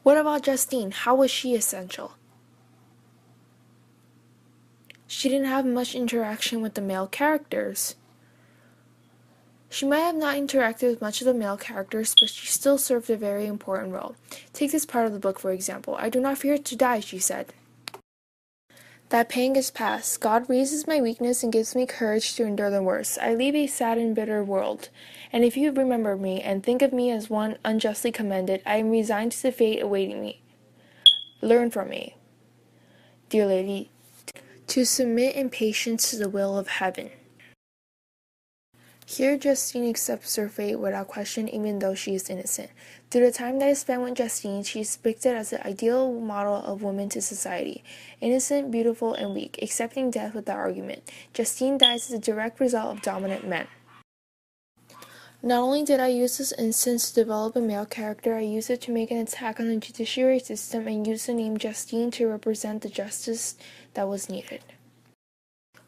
What about Justine? How was she essential? She didn't have much interaction with the male characters. She might have not interacted with much of the male characters, but she still served a very important role. Take this part of the book, for example. "I do not fear to die," she said. "That pang is past. God raises my weakness and gives me courage to endure the worst. I leave a sad and bitter world. And if you remember me, and think of me as one unjustly commended, I am resigned to the fate awaiting me. Learn from me, dear lady, to submit in patience to the will of heaven." Here, Justine accepts her fate without question, even though she is innocent. Through the time that I spent with Justine, she is depicted as the ideal model of woman to society. Innocent, beautiful, and weak, accepting death without argument. Justine dies as a direct result of dominant men. Not only did I use this instance to develop a male character, I used it to make an attack on the judiciary system and used the name Justine to represent the justice that was needed.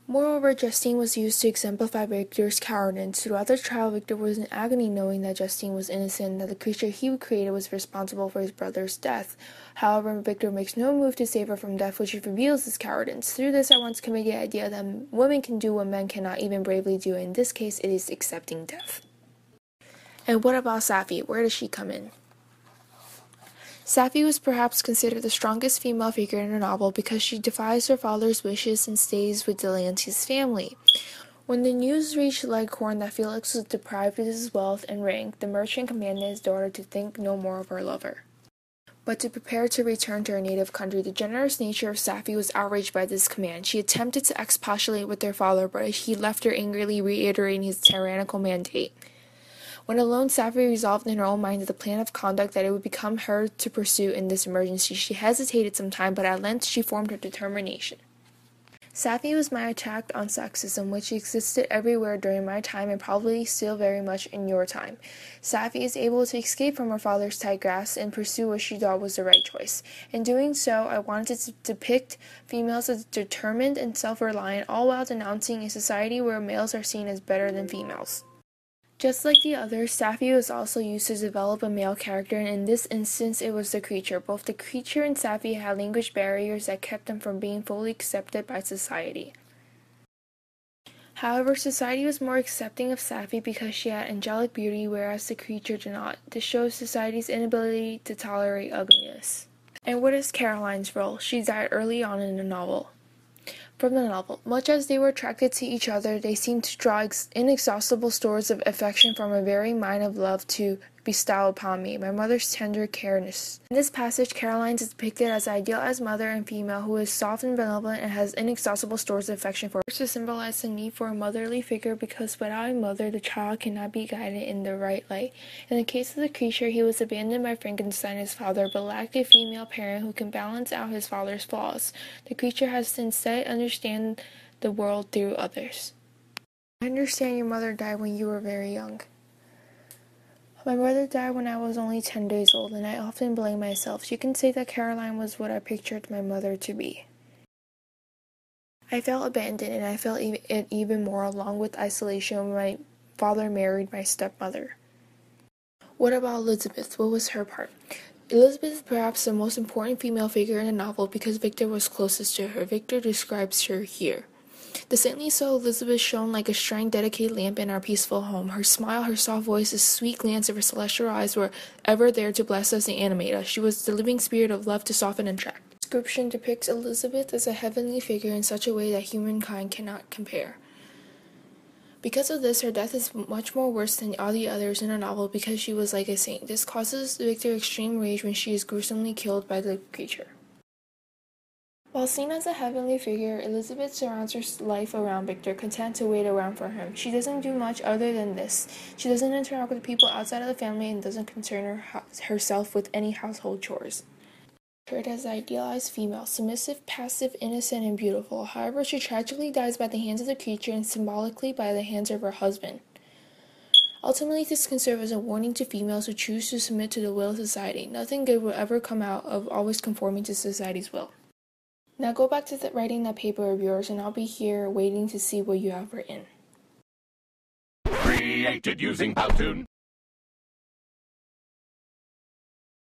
Moreover, Justine was used to exemplify Victor's cowardice. Throughout the trial, Victor was in agony knowing that Justine was innocent and that the creature he created was responsible for his brother's death. However, Victor makes no move to save her from death, which reveals his cowardice. Through this, I want to convey the idea that women can do what men cannot even bravely do. In this case, it is accepting death. And what about Safi? Where does she come in? Safi was perhaps considered the strongest female figure in the novel because she defies her father's wishes and stays with Delancey's family. When the news reached Leghorn that Felix was deprived of his wealth and rank, the merchant commanded his daughter to think no more of her lover, but to prepare to return to her native country. The generous nature of Safi was outraged by this command. She attempted to expostulate with her father, but he left her angrily, reiterating his tyrannical mandate. When alone, Safi resolved in her own mind the plan of conduct that it would become her to pursue in this emergency. She hesitated some time, but at length she formed her determination. Safi was my attack on sexism, which existed everywhere during my time and probably still very much in your time. Safi is able to escape from her father's tight grasp and pursue what she thought was the right choice. In doing so, I wanted to depict females as determined and self-reliant, all while denouncing a society where males are seen as better than females. Just like the others, Safi was also used to develop a male character, and in this instance it was the creature. Both the creature and Safi had language barriers that kept them from being fully accepted by society. However, society was more accepting of Safi because she had angelic beauty, whereas the creature did not. This shows society's inability to tolerate ugliness. And what is Caroline's role? She died early on in the novel. From the novel, much as they were attracted to each other, they seemed to draw inexhaustible stores of affection from a very mine of love to bestow upon me, my mother's tender careness. In this passage, Caroline is depicted as an idealized mother and female who is soft and benevolent and has inexhaustible stores of affection for her. To symbolize the need for a motherly figure, because without a mother, the child cannot be guided in the right light. In the case of the creature, he was abandoned by Frankenstein, his father, but lacked a female parent who can balance out his father's flaws. The creature has to instead understand the world through others. I understand your mother died when you were very young. My brother died when I was only 10 days old, and I often blame myself. You can say that Caroline was what I pictured my mother to be. I felt abandoned, and I felt it even more along with isolation when my father married my stepmother. What about Elizabeth? What was her part? Elizabeth is perhaps the most important female figure in the novel because Victor was closest to her. Victor describes her here. The saintly soul Elizabeth shone like a shrine dedicated lamp in our peaceful home. Her smile, her soft voice, the sweet glance of her celestial eyes were ever there to bless us and animate us. She was the living spirit of love to soften and attract. The description depicts Elizabeth as a heavenly figure in such a way that humankind cannot compare. Because of this, her death is much more worse than all the others in the novel because she was like a saint. This causes Victor extreme rage when she is gruesomely killed by the creature. While seen as a heavenly figure, Elizabeth surrounds her life around Victor, content to wait around for him. She doesn't do much other than this. She doesn't interact with people outside of the family and doesn't concern herself with any household chores. Portrayed as an idealized female, submissive, passive, innocent, and beautiful. However, she tragically dies by the hands of the creature and symbolically by the hands of her husband. Ultimately, this can serve as a warning to females who choose to submit to the will of society. Nothing good will ever come out of always conforming to society's will. Now go back to writing that paper of yours, and I'll be here waiting to see what you have written. Created using Powtoon.